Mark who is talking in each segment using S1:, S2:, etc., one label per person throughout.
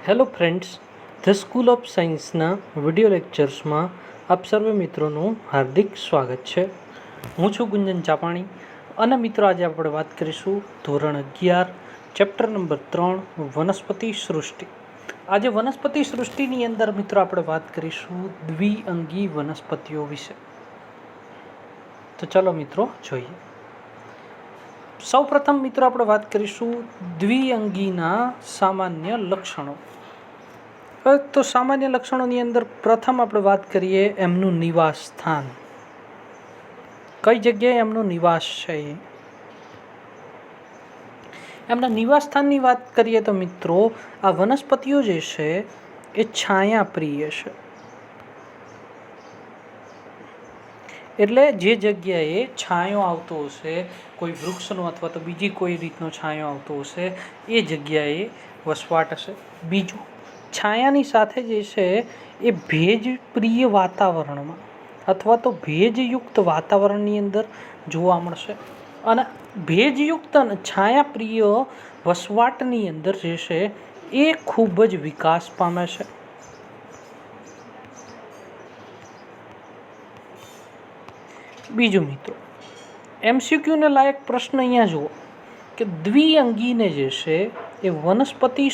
S1: Hello friends, the school of સાયન્સના video લેક્ચર્સમાં આપ સર્વે મિત્રોનું હાર્દિક સ્વાગત છે. હું છું ગુંજન ચાપાણી અને મિત્રો આજે આપણે વાત કરીશું ધોરણ 11 ચેપ્ટર નંબર 3 વનસ્પતિ સૃષ્ટિ. આજે વનસ્પતિ સૃષ્ટિની અંદર મિત્રો આપણે વાત કરીશું દ્વિઅંગી વનસ્પતિઓ વિશે. તો ચલો મિત્રો જોઈએ. સૌપ્રથમ મિત્રો આપણે વાત કરીશું દ્વિઅંગીના સામાન્ય લક્ષણો. તો સામાન્ય લક્ષણોની અંદર પ્રથમ આપણે વાત કરીએ એમનું નિવાસ સ્થાન. કઈ જગ્યાએ એમનો નિવાસ છે? એમના નિવાસ સ્થાનની વાત કરીએ તો મિત્રો આ વનસ્પતિઓ જે છે એ છાયા પ્રિય છે. એટલે જે જગ્યાએ છાંયો આવતો હશે, કોઈ વૃક્ષનો અથવા તો બીજી કોઈ રીતનો છાંયો આવતો હશે, એ જગ્યાએ વસવાટ હશે. બીજું, છાયાની સાથે જે છે એ ભેજપ્રિય વાતાવરણમાં અથવા તો ભેજયુક્ત વાતાવરણની અંદર જોવા મળશે. અને ભેજયુક્ત અને છાયાપ્રિય વસવાટની અંદર જે છે એ ખૂબ જ વિકાસ પામે છે. બીજું મિત્રો, MCQને લાયક પ્રશ્ન અહીંયા જુઓ કે દ્વિઅંગીને જે છે એ વનસ્પતિ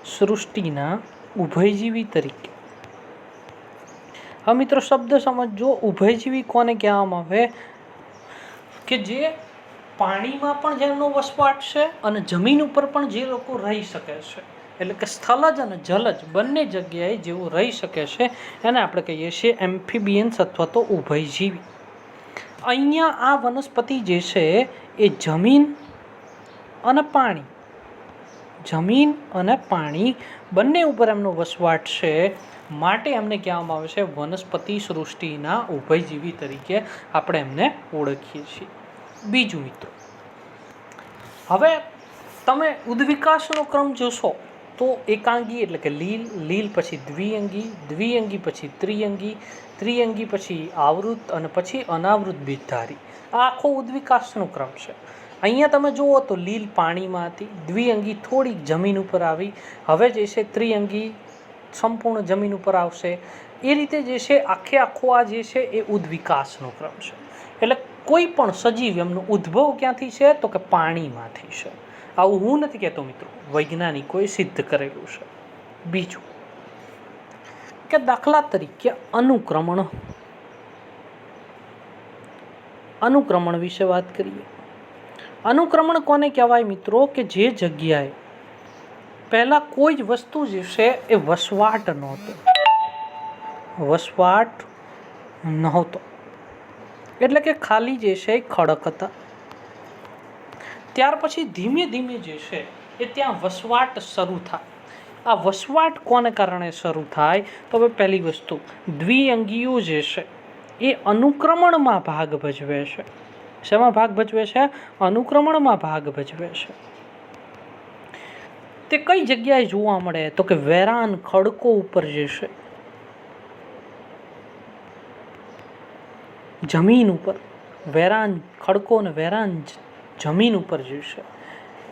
S1: સૃષ્ટિના ઉભયજીવી તરીકે. હવે મિત્રો શબ્દ સમજો. ઉભયજીવી કોને કહેવામાં આવે? કે જે પાણીમાં પણ જેમનો વસવાટ છે અને જમીન ઉપર પણ જે લોકો રહી શકે છે. એટલે કે સ્થલજ અને જલજ બંને જગ્યાએ જેઓ રહી શકે છે એને આપણે કહીએ છીએ એમ્ફીબિયન્સ અથવા તો ઉભયજીવી. અહીંયા આ વનસ્પતિ જે છે એ જમીન અને પાણી બંને ઉપર એમનો વસવાટ છે, માટે એમને કહેવામાં આવે છે વનસ્પતિ સૃષ્ટિના ઉભયજીવી તરીકે આપણે એમને ઓળખીએ છીએ. બીજું મિત્રો, હવે તમે ઉદ્વિકાસનો ક્રમ જોશો તો એકાંગી એટલે કે લીલ પછી દ્વિઅંગી પછી ત્રિઅંગી પછી આવૃત અને પછી અનાવૃત બીજધારી. આ આખો ઉદ્વિકાસનો ક્રમ છે. અહીંયા તમે જુઓ તો લીલ પાણીમાં હતી, દ્વિઅંગી થોડીક જમીન ઉપર આવી, હવે જે છે ત્રિઅંગી સંપૂર્ણ જમીન ઉપર આવશે. એ રીતે જે છે આખો આ જે છે એ ઉદ્વિકાસનો ક્રમ છે. એટલે કોઈ પણ સજીવ એમનો ઉદ્ભવ ક્યાંથી છે તો કે પાણીમાંથી છે. આવું હું નથી કહેતો મિત્રો, વૈજ્ઞાનિકોએ સિદ્ધ કરેલું છે. બીજું કે દાખલા તરીકે અનુક્રમણ વિશે વાત કરીએ. અનુક્રમણ કોને કહેવાય મિત્રો? કે જે જગ્યાએ પહેલા કોઈ જ વસ્તુ જે છે એ વસવાટ નહોતો, એટલે કે ખાલી જે છે એ ખડક હતા. ત્યાર પછી ધીમે ધીમે જે છે એ ત્યાં વસવાટ શરૂ થાય. આ વસવાટ કોને કારણે શરૂ થાય? તો હવે પહેલી વસ્તુ, દ્વિઅંગીઓ જે છે એ અનુક્રમણમાં ભાગ ભજવે છે. શેમાં ભાગ ભજવે છે? અનુક્રમણમાં ભાગ ભજવે છે. તે કઈ જગ્યાએ જોવા મળે? તો કે વેરાન ખડકો ઉપર જે છે, જમીન ઉપર વેરાન ખડકો અને વેરાન જમીન ઉપર જે છે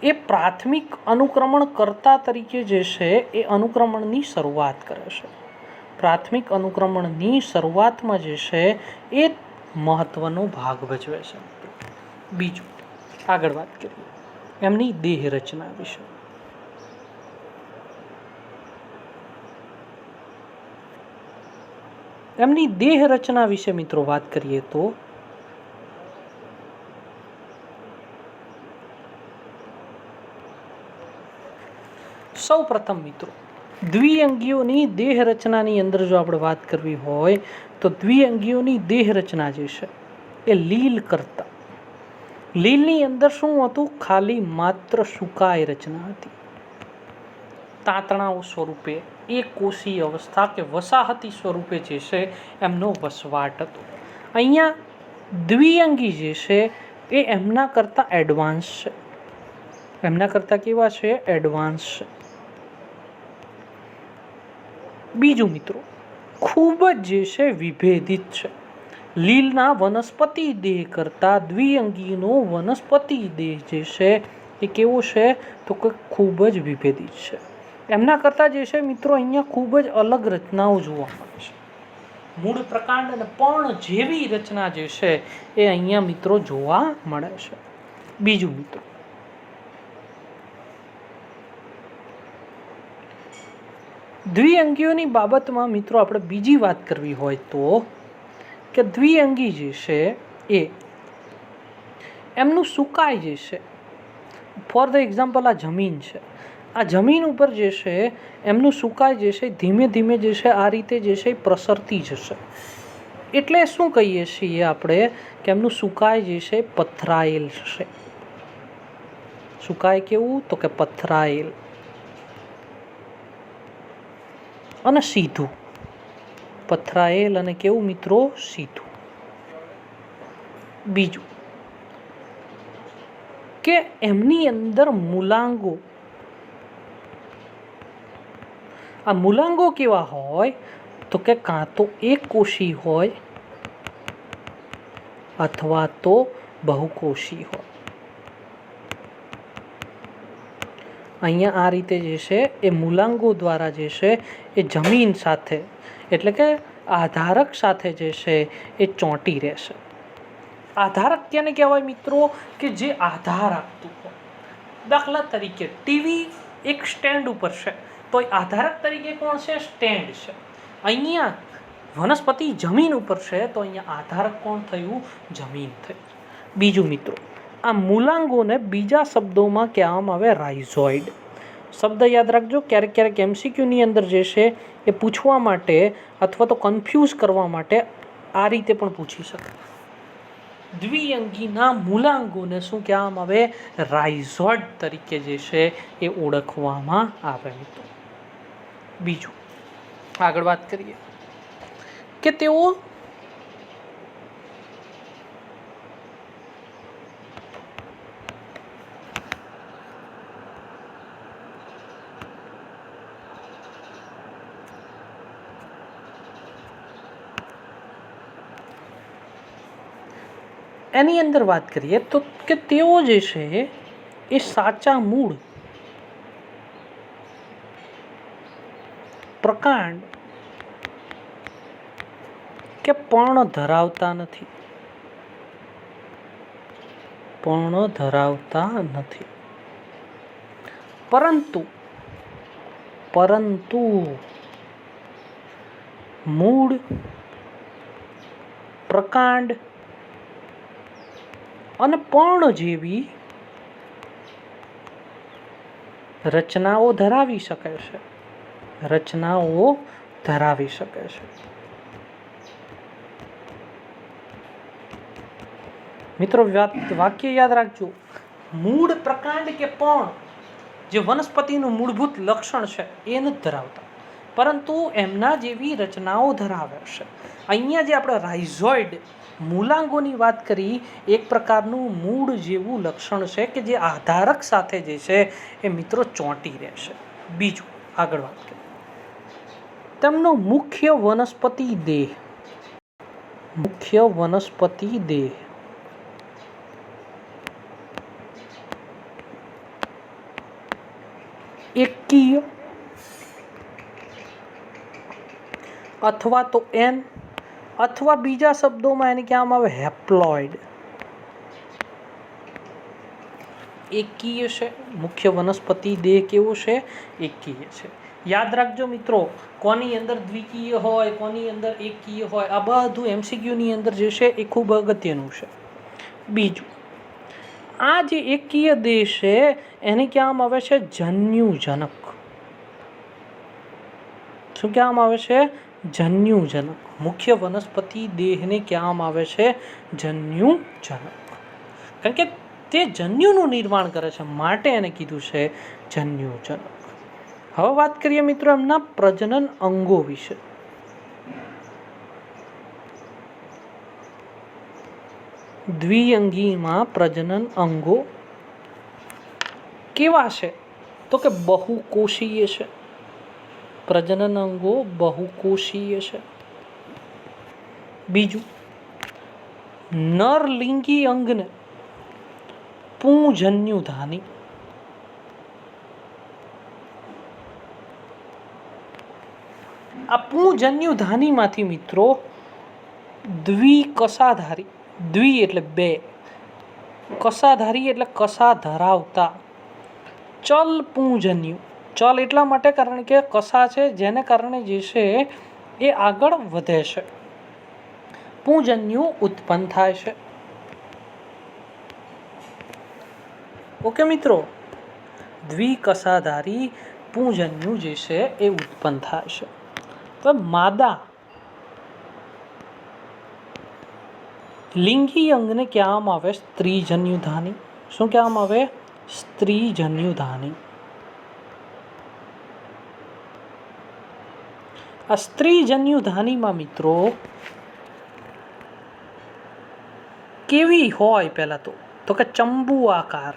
S1: એ પ્રાથમિક અનુક્રમણ કર્તા તરીકે જે છે એ અનુક્રમણની શરૂઆત કરે છે. પ્રાથમિક અનુક્રમણની શરૂઆતમાં જે છે એ મહત્વનો ભાગ ભજવે છે. બીજું, આગળ વાત કરીએ એમની દેહ રચના વિશે. એમની દેહ રચના વિશે મિત્રો વાત કરીએ તો સૌ પ્રથમ મિત્રો દ્વિઅંગીઓની દેહ રચનાની અંદર જો આપણે વાત કરવી હોય તો દ્વિઅંગીઓની દેહ રચના જે છે એ લીલ કરતા. લીલની અંદર શું હતું? ખાલી માત્ર સુકાય રચના હતી. તાંતણાઓ સ્વરૂપે એકકોષીય અવસ્થા કે વસાહતી સ્વરૂપે જે છે એમનો વસવાટ હતો. અહીંયા દ્વિઅંગી જે છે એ એમના કરતાં એડવાન્સ છે. એમના કરતાં કેવા છે? એડવાન્સ છે. બીજું મિત્રો, ખૂબ જ જે છે વિભેદિત છે. લીલના વનસ્પતિ દેહ કરતાં દ્વિઅંગીનો વનસ્પતિ દેહ જે છે એ કેવો છે તો કે ખૂબ જ વિભેદિત છે. એમના કરતાં જે છે મિત્રો અહીંયા ખૂબ જ અલગ રચનાઓ જોવા મળે છે. મૂળ પ્રકાંડ અને પર્ણ જેવી રચના જે છે એ અહીંયા મિત્રો જોવા મળે છે. બીજું મિત્રો, દ્વિઅંગીઓની બાબતમાં મિત્રો આપણે બીજી વાત કરવી હોય તો કે દ્વિઅંગી જે છે એ એમનું સુકાય જે છે, ફોર ધ એક્ઝામ્પલ આ જમીન છે, આ જમીન ઉપર જે છે એમનું સુકાય જે છે ધીમે ધીમે જે છે આ રીતે જે છે પ્રસરતી જશે. એટલે શું કહીએ છીએ આપણે કે એમનું સુકાય જે છે પથરાયેલ છે. સુકાય કેવું તો કે પથરાયેલ અને સીધું. પથરાયેલ અને કેવું મિત્રો સીધું. બીજું કે એમની અંદર મૂલાંગો, આ મૂલાંગો કેવા હોય તો કે કાં તો એક કોષી હોય અથવા તો બહુકોષી હોય. અહીંયા આ રીતે જે છે એ મૂલાંગો દ્વારા જે છે એ જમીન સાથે એટલે કે આધારક સાથે જે છે એ ચોંટી રહેશે. આધારક ક્યાંને કહેવાય મિત્રો કે જે આધાર આપતું હોય. દાખલા તરીકે ટીવી એક સ્ટેન્ડ ઉપર છે તો એ આધારક તરીકે કોણ છે? સ્ટેન્ડ છે. અહીંયા વનસ્પતિ જમીન ઉપર છે તો અહીંયા આધારક કોણ થયું? જમીન થઈ. બીજું મિત્રો, આ મૂલાંગોને બીજા શબ્દોમાં કહેવામાં આવે રાઇઝોઇડ. શબ્દ યાદ રાખજો, ક્યારેક ક્યારેક એમસીક્યુની અંદર જે છે એ પૂછવા માટે અથવા તો કન્ફ્યુઝ કરવા માટે આ રીતે પણ પૂછી શકાય. દ્વિઅંગીના મૂલાંગોને શું કહેવામાં આવે? રાઇઝોઇડ તરીકે જે છે એ ઓળખવામાં આવે મિત્રો. બીજું આગળ વાત કરીએ કે તેઓ એની અંદર વાત કરીએ તો કે તેઓ જે છે એ સાચા મૂળ, પ્રકાંડ કે પર્ણ ધરાવતા નથી. પર્ણ ધરાવતા નથી, પરંતુ મૂળ, પ્રકાંડ અને પર્ણ જેવી રચનાઓ ધરાવી શકે છે. રચનાઓ ધરાવી શકે છે. મિત્રો વાક્ય યાદ રાખજો. મૂળ, પ્રકાંડ કે પર્ણ જે વનસ્પતિનું મૂળભૂત લક્ષણ છે એ નથી ધરાવતા, પરંતુ એમના જેવી રચનાઓ ધરાવે છે. અહીંયા જે આપણે રાઇઝોઇડ મૂલાંગોની વાત કરી, એક પ્રકારનું મૂળ જેવું લક્ષણ છે કે જે આધારક સાથે જે છે એ મિત્રો ચોંટી રહેશે. બીજું આગળ વાત કરીએ, તેમનો મુખ્ય વનસ્પતિ દેહ. મુખ્ય વનસ્પતિ દેહ એકકીય અથવા તો એન અથવા બીજા શબ્દોમાં એને કહેવામાં આવે હેપ્લોઇડ. એકકીય છે. મુખ્ય વનસ્પતિ દેહ કેવો છે? એકકીય છે. યાદ રાખજો મિત્રો, કોની અંદર દ્વિકીય હોય, કોની અંદર એકકીય હોય, આ બધું એમસીક્યુની અંદર જે છે એ ખૂબ અગત્યનું છે. બીજું, આ જે એકકીય દેહ છે એને કહેવામાં આવે છે જન્યુજનક. શું કહેવામાં આવે છે? જન્યુજનક. મુખ્ય વનસ્પતિ દેહને કહેવામાં આવે છે જન્યુજનક, કારણ કે તે જન્યુનું નિર્માણ કરે છે માટે એને કીધું છે જન્યુજનક. હવે વાત કરીએ મિત્રો એમના પ્રજનન અંગો વિશે. દ્વિઅંગીમાં પ્રજનન અંગો કેવા છે તો કે બહુકોષીય છે. પ્રજનન અંગો બહુકોષીય છે. બીજું, નરલિંગી અંગને પુંજન્યુધાની. આ પૂજન્યુધાનીમાંથી મિત્રો દ્વિકસાધારી, દ્વિ એટલે બે, કસાધારી એટલે કસા ધરાવતા ચલ પૂજન્યુ, ચલ એટલા માટે કારણ કે કસા છે જેને કારણે જે છે એ આગળ વધે છે, પૂજન્યુ ઉત્પન્ન થાય છે. ઓકે મિત્રો, દ્વિકસાધારી પૂજન્યુ જે છે એ ઉત્પન્ન થાય છે. તો માદા લિંગી અંગને કહેવામાં આવે સ્ત્રીજન્યુધાની. શું કહેવામાં આવે? સ્ત્રીજન્યુધાની. આ સ્ત્રીજન્યુધાનીમાં મિત્રો કેવી હોય? પહેલા તો કે ચંબુ આકાર.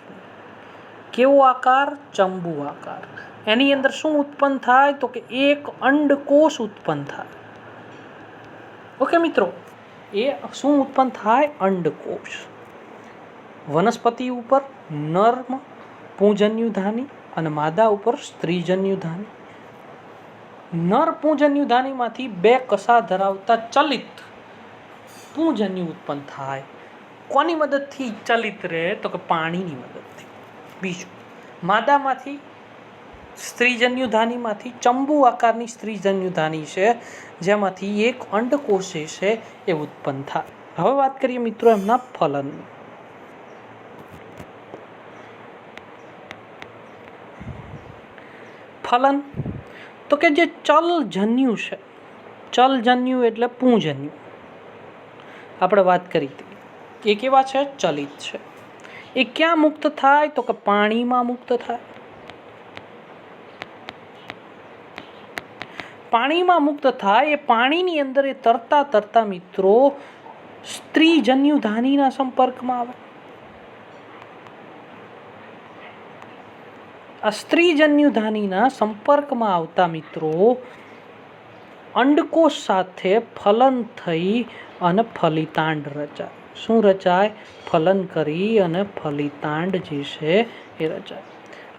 S1: કેવો આકાર? ચંબુ આકાર. એની અંદર શું ઉત્પન્ન થાય? તો કે એક અંડકોષ ઉત્પન્ન થાય. ઓકે મિત્રો, એ શું ઉત્પન્ન થાય? અંડકોષ. વનસ્પતિ ઉપર નર પૂજન્યુધાની અને માદા ઉપર સ્ત્રીજન્યુધાની. નર પૂજન્યુધાનીમાંથી બે કસા ધરાવતા ચલિત પૂજન્યુ ઉત્પન્ન થાય. કોની મદદથી ચલિત રહે? તો કે પાણીની મદદથી. બીજું, માદામાંથી સ્ત્રીજન્યુધાનીમાંથી ચંબુ આકારની સ્ત્રીજન્યુધાની છે જેમાંથી એક અંડકોષ છે એ ઉત્પન્ન થાય. હવે વાત કરીએ મિત્રો એમના ફલન. ફલન તો કે જે ચલજન્યુ છે, ચલજન્યુ એટલે પૂજન્યુ, આપણે વાત કરી હતી, એ કેવા છે? ચલિત છે. એ ક્યાં મુક્ત થાય? તો કે પાણીમાં મુક્ત થાય. પાણીમાં મુક્ત થાય. એ પાણીની અંદર એ તરતા તરતા મિત્રો સ્ત્રીજન્યુધાનીના સંપર્કમાં આવે. આ સ્ત્રીજન્યુધાનીના સંપર્કમાં આવતા મિત્રો અંડકોષ સાથે ફલન થઈ અને ફલિતાંડ રચાય. શું રચાય? ફલન કરી અને ફલિતાંડ જે છે એ રચાય.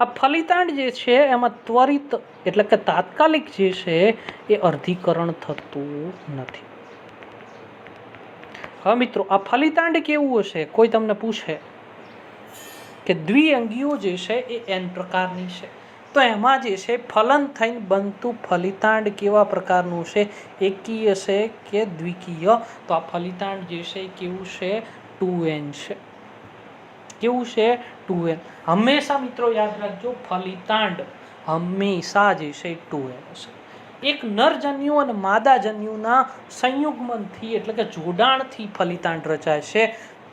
S1: આ ફલિતાંડ જે છે એમાં ત્વરિત એટલે કે તાત્કાલિક જે છે એ અર્ધીકરણ થતું નથી. હવે મિત્રો, આ ફલિતાંડ કેવું હશે? કોઈ તમને પૂછે કે દ્વિઅંગીઓ જે છે એ n પ્રકારની છે, તો એમાં જે છે ફલન થઈને બનતું ફલિતાંડ કેવા પ્રકારનું છે? એકીય છે કે દ્વિકીય? તો આ ફલિતાંડ જે છે એ કેવું છે? 2n છે. કેવું છે? 2n. હંમેશા મિત્રો યાદ રાખજો, ફલિતાંડ હંમેશા જે છે 2n હશે. એક નરજન્યુ અને માદાજન્યુના સંયુગ્મનથી એટલે કે જોડાણથી ફલિતાંડ રચાય છે.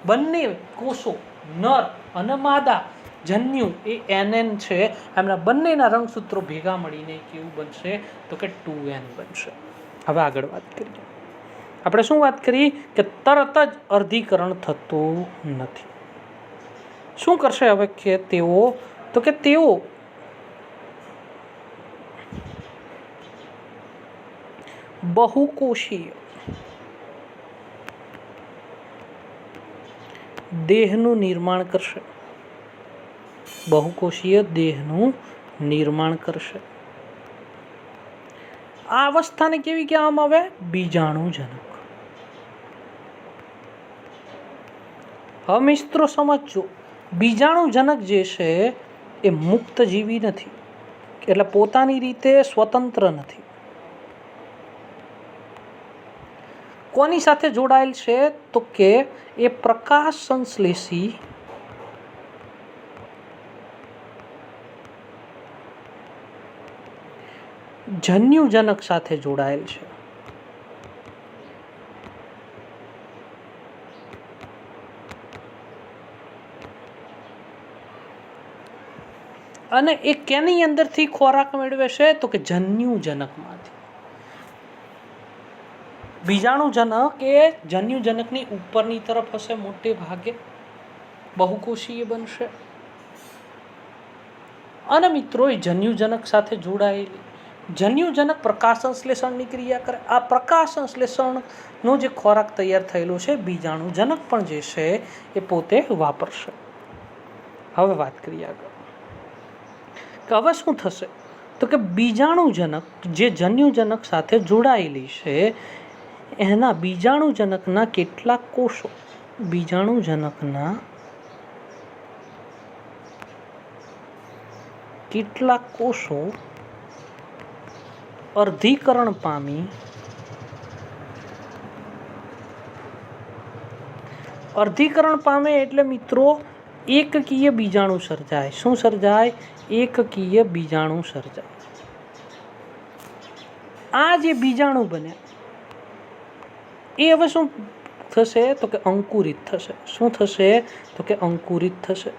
S1: બંને કોષો નર અને માદા જન્યુ એ nn છે. એમના બંનેના રંગસૂત્રો ભેગા મળીને કેવું બનશે? તો કે 2n બનશે. હવે આગળ વાત કરીએ. આપણે શું વાત કરી? કે તરત જ અર્ધીકરણ થતું નથી. શું કરશે હવે કે તેઓ? તો કે તેઓ બહુકોષીય દેહનું નિર્માણ કરશે. બહુકોષીય દેહનું નિર્માણ કરશે. આ અવસ્થાને કેવી કહેવામાં આવે? બીજાણુજનક. હવે મિત્રો સમજો, બીજાણુજનક જે છે એ મુક્ત જીવી નથી, એટલે પોતાની રીતે સ્વતંત્ર નથી. કોની સાથે જોડાયેલ છે? તો કે એ પ્રકાશ સંશ્લેષી જન્યુજનક સાથે જોડાયેલ છે. અને એ કેની અંદરથી ખોરાક મેળવે છે? તો કે જન્યુજનકમાંથી. બીજાણુજનક એ જન્યુજનકની ઉપરની તરફ હશે, મોટે ભાગે બહુકોષીય બનશે. અને મિત્રો એ જન્યુજનક સાથે જોડાયેલી જન્યુજનક પ્રકાશ સંશ્લેષણની ક્રિયા કરે. આ પ્રકાશ સંશ્લેષણનો જે ખોરાક તૈયાર થયેલો છે બીજાણુજનક પણ જે છે એ પોતે વાપરશે. હવે વાત કરીએ આગળ કે હવે શું થશે? તો કે બીજાણુજનક જે જન્યુજનક સાથે જોડાયેલી છે એના બીજાણુજનકના કેટલાક કોષો બીજાણુજનકના કેટલાક કોષો અર્ધીકરણ પામી અર્ધીકરણ પામે એટલે મિત્રો એકકીય બીજાણુ સર્જાય. શું સર્જાય? એકકીય બીજાણુ સર્જાય. આ જે બીજાણુ બન્યા એ હવે શું થશે તો કે અંકુરિત થશે. શું થશે તો કે અંકુરિત થશે.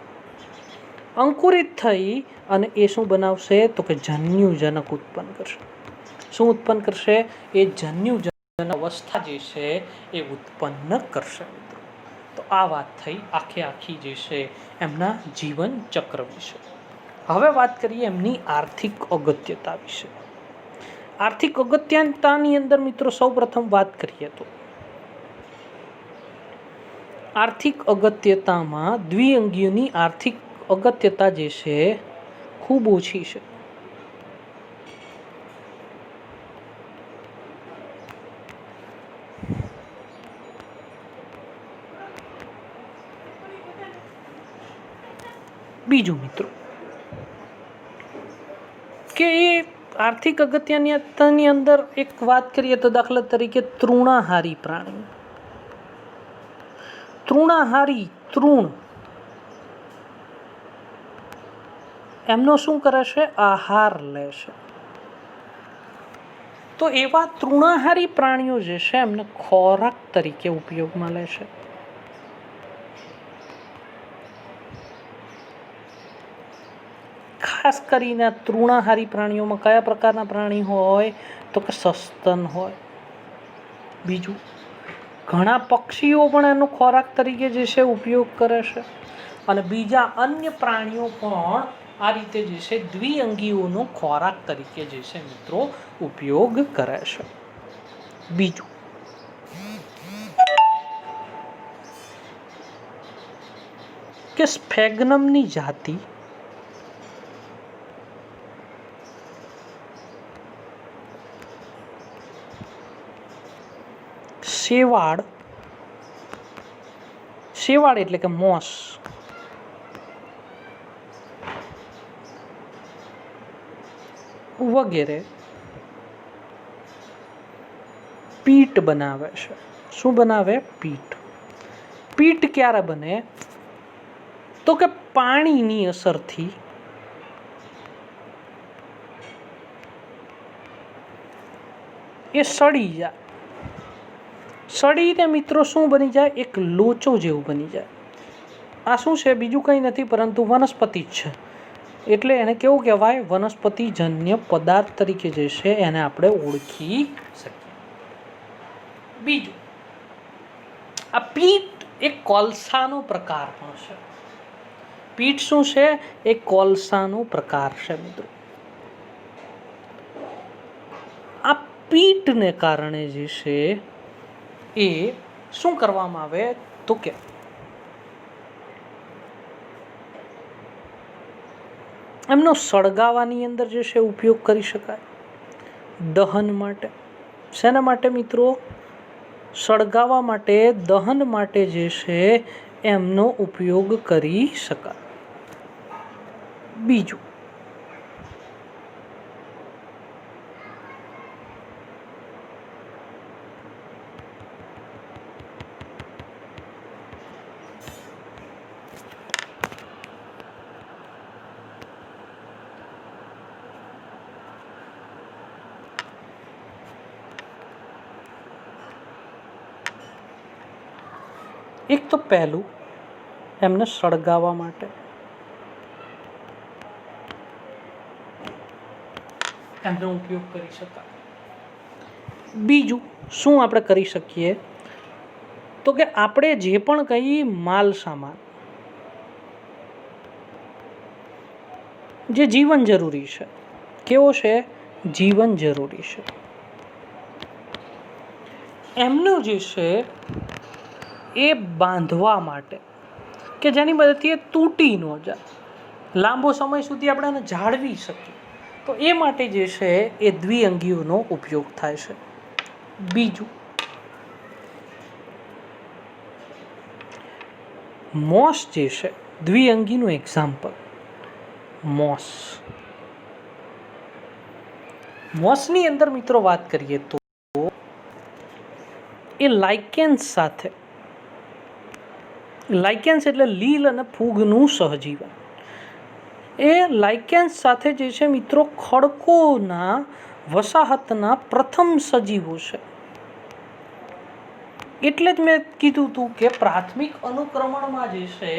S1: અંકુરિત થઈ અને એ શું બનાવશે તો કે જન્યુજનક ઉત્પન્ન કરશે. શું ઉત્પન્ન કરશે? એ જન્યુજનક અવસ્થા જે છે એ ઉત્પન્ન કરશે. તો આ વાત થઈ આખી જે છે એમના જીવન ચક્ર વિશે. હવે વાત કરીએ એમની આર્થિક અગત્યતા વિશે. આર્થિક અગત્યતાની અંદર મિત્રો સૌપ્રથમ વાત કરીએ તો આર્થિક અગત્યતામાં દ્વિઅંગીઓની આર્થિક અગત્યતા જે છે ખૂબ ઓછી છે. બીજું મિત્રો કે એ આર્થિક અગત્યની અંદર એક વાત કરીએ તો દાખલા તરીકે તૃણાહારી પ્રાણી. તૃણ એમનો શું કરે છે? આહાર લે છે. તો એવા તૃણાહારી પ્રાણીઓ જે છે એમને ખોરાક તરીકે ઉપયોગમાં લે છે. ખાસ કરીને તૃણાહારી પ્રાણીઓમાં કયા પ્રકારના પ્રાણી હોય તો કે સસ્તન હોય. બીજું ઘણા પક્ષીઓ પણ એનો ખોરાક તરીકે જે છે ઉપયોગ કરે છે અને બીજા અન્ય પ્રાણીઓ પણ આ રીતે જે છે દ્વિઅંગીઓનો ખોરાક તરીકે જે છે મિત્રો ઉપયોગ કરે છે. બીજું કે સ્ફેગ્નમની જાતિ શેવાળ એટલે કે મોસ વગેરે પીટ બનાવે છે. શું બનાવે? પીટ. પીટ ક્યારે બને તો કે પાણીની અસરથી એ સડી જાય. સડીને મિત્રો શું બની જાય? એક લોચો જેવું બની જાય. આ શું છે? બીજું કંઈ નથી પરંતુ વનસ્પતિ જ છે. એટલે એને કેવું કહેવાય? વનસ્પતિજન્ય પદાર્થ તરીકે જે છે એને આપણે ઓળખી શકીએ. બીજું આ પીટ એક કોલસાનો પ્રકાર પણ છે. પીટ શું છે? એ કોલસાનો પ્રકાર છે મિત્રો. આ પીટને કારણે જે છે એ શું કરવામાં આવે તો કે એમનો સળગાવાની અંદર જે છે ઉપયોગ કરી શકાય. દહન માટે. શેના માટે મિત્રો? સળગાવવા માટે, દહન માટે જે છે એમનો ઉપયોગ કરી શકાય. બીજું એક તો પહેલું એમને સળગાવવા માટે એમનો ઉપયોગ કરી શકાય. બીજું શું આપણે કરી શકીએ તો કે આપણે જે પણ કંઈ માલ સામાન જે જીવન જરૂરી છે, કેવો છે? જીવન જરૂરી છે, એમનું જે છે એ બાંધવા માટે કે જેની મદદથી એ તૂટી ન જાય, લાંબો સમય સુધી આપણે એને જાળવી શકીએ તો એ માટે જે છે એ દ્વિઅંગીઓનો ઉપયોગ થાય છે. બીજું, મોસ જે છે દ્વિઅંગીનું એક્ઝામ્પલ. મોસની અંદર મિત્રો વાત કરીએ તો એ લાઇકેન્સ સાથે, લાઇકેન્સ એટલે લીલ અને ફૂગનું સહજીવન, એ લાઇકેન્સ સાથે જે છે મિત્રો ખડકોના વસાહતના પ્રથમ સજીવો છે. એટલે જ મેં કીધું હતું કે પ્રાથમિક અનુક્રમણમાં જે છે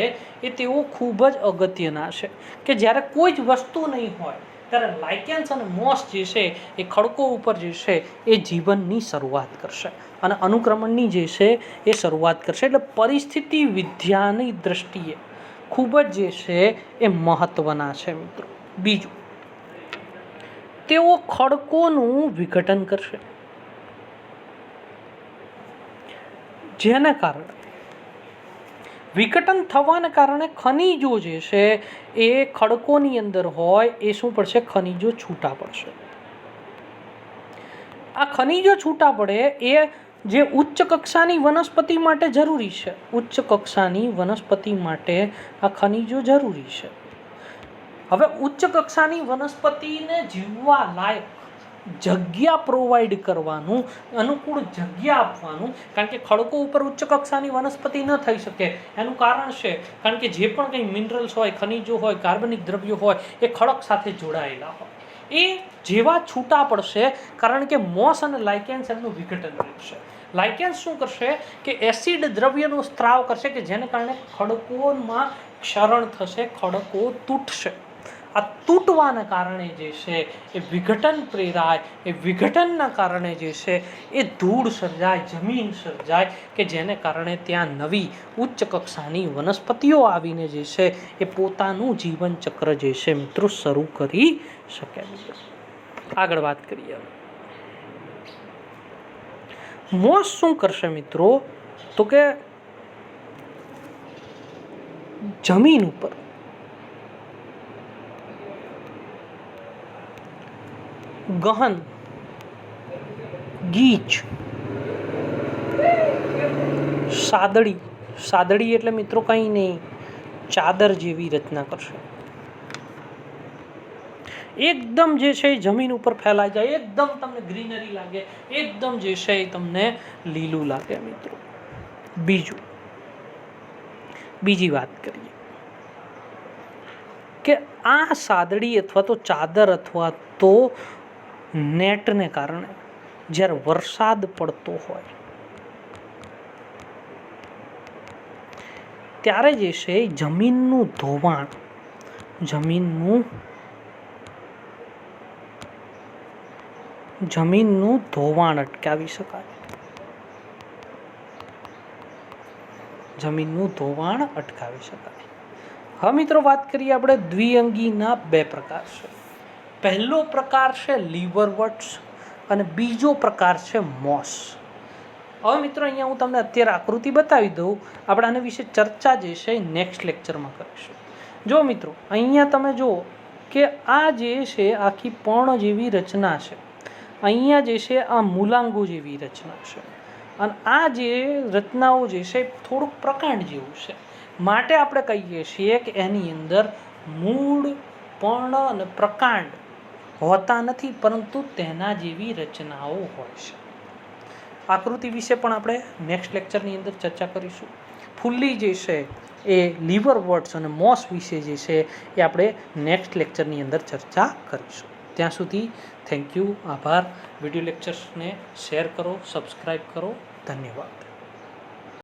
S1: એ તેઓ ખૂબ જ અગત્યના છે કે જ્યારે કોઈ જ વસ્તુ નહીં હોય ત્યારે લાઇકેન્સ અને મોસ જે છે એ ખડકો ઉપર જે છે એ જીવનની શરૂઆત કરશે અને અનુક્રમણની જે છે એ શરૂઆત કરશે. એટલે પરિસ્થિતિ વિદ્યાની દ્રષ્ટિએ ખૂબ જ જે છે એ મહત્વના છે મિત્રો. બીજું, તેઓ ખડકોનું વિઘટન કરશે, જેને કારણે વિઘટન થવાને કારણે ખનિજો જે છે એ ખડકોની અંદર હોય એ શું પડશે, ખનિજો છૂટા પડશે. આ ખનિજો છૂટા પડે એ જે ઉચ્ચ કક્ષાની વનસ્પતિ માટે જરૂરી છે, ઉચ્ચ કક્ષાની વનસ્પતિ માટે આ ખનિજો જરૂરી છે. હવે ઉચ્ચ કક્ષાની વનસ્પતિને જીવવા લાયક જગ્યા પ્રોવાઈડ કરવાનું, અનુકૂળ જગ્યા આપવાનું, કારણ કે ખડકો ઉપર ઉચ્ચ કક્ષાની વનસ્પતિ ન થઈ શકે. એનું કારણ છે કારણ કે જે પણ કંઈ મિનરલ્સ હોય, ખનિજો હોય, કાર્બનિક દ્રવ્યો હોય એ ખડક સાથે જોડાયેલા હોય. એ જેવા છૂટા પડશે કારણ કે મોસ અને લાઇકેન્સ એમનું વિઘટન કરશે. લાઇકેન્સ શું કરશે કે એસિડ દ્રવ્યનો સ્ત્રાવ કરશે કે જેને કારણે ખડકોમાં ક્ષરણ થશે, ખડકો તૂટશે. આ તૂટવાના કારણે જે છે એ વિઘટન પ્રેરાય, એ વિઘટનના કારણે જે છે એ ધૂળ સર્જાય, જમીન સર્જાય કે જેને કારણે ત્યાં નવી ઉચ્ચ કક્ષાની વનસ્પતિઓ આવીને જે છે એ પોતાનું જીવન ચક્ર જે છે મિત્રો શરૂ કરી શકે. આગળ વાત કરીએ. મોસ શું કરશે મિત્રો, તો કે જમીન ઉપર ગહન, ગીચ, સાદડી, સાદડી એટલે મિત્રો કંઈ નહીં, ચાદર જેવી રચના કરશે. એકદમ જે છે એ જમીન ઉપર ફેલાઈ જાય, એકદમ તમને ગ્રીનરી લાગે, એકદમ જે છે એ તમને લીલું લાગે મિત્રો. બીજું, બીજી વાત કરીએ કે આ સાદડી અથવા તો ચાદર અથવા તો નેટને કારણે જ્યારે વરસાદ પડતો હોય ત્યારે જે છે જમીનનું ધોવાણ, જમીનનું ધોવાણ અટકાવી શકાય. જમીનનું ધોવાણ અટકાવી શકાય. હવે મિત્રો વાત કરીએ આપણે દ્વિઅંગીના બે પ્રકાર છે. પહેલો પ્રકાર છે લીવરવર્ટ્સ અને બીજો પ્રકાર છે મોસ. હવે મિત્રો અહીંયા હું તમને અત્યારે આકૃતિ બતાવી દઉં, આપણે આના વિશે ચર્ચા જે છે એ નેક્સ્ટ લેક્ચરમાં કરીશું. જો મિત્રો અહીંયા તમે જુઓ કે આ જે છે આખી પર્ણ જેવી રચના છે, અહીંયા જે છે આ મૂલાંગો જેવી રચના છે અને આ જે રચનાઓ જે છે થોડુંક પ્રકાંડ જેવું છે. માટે આપણે કહીએ છીએ કે એની અંદર મૂળ, પર્ણ અને પ્રકાંડ હોતા નથી, પરંતુ તેના જેવી રચનાઓ હોય છે. આકૃતિ વિશે પણ આપણે નેક્સ્ટ લેક્ચરની અંદર ચર્ચા કરીશું. ફૂલ્લી જે છે એ લીવરવર્ટ્સ અને મોસ વિશે જે છે એ આપણે નેક્સ્ટ લેક્ચરની અંદર ચર્ચા કરીશું. ત્યાં સુધી થેન્ક યુ, આભાર. વિડીયો લેક્ચર્સને શેર કરો, સબસ્ક્રાઈબ કરો. ધન્યવાદ.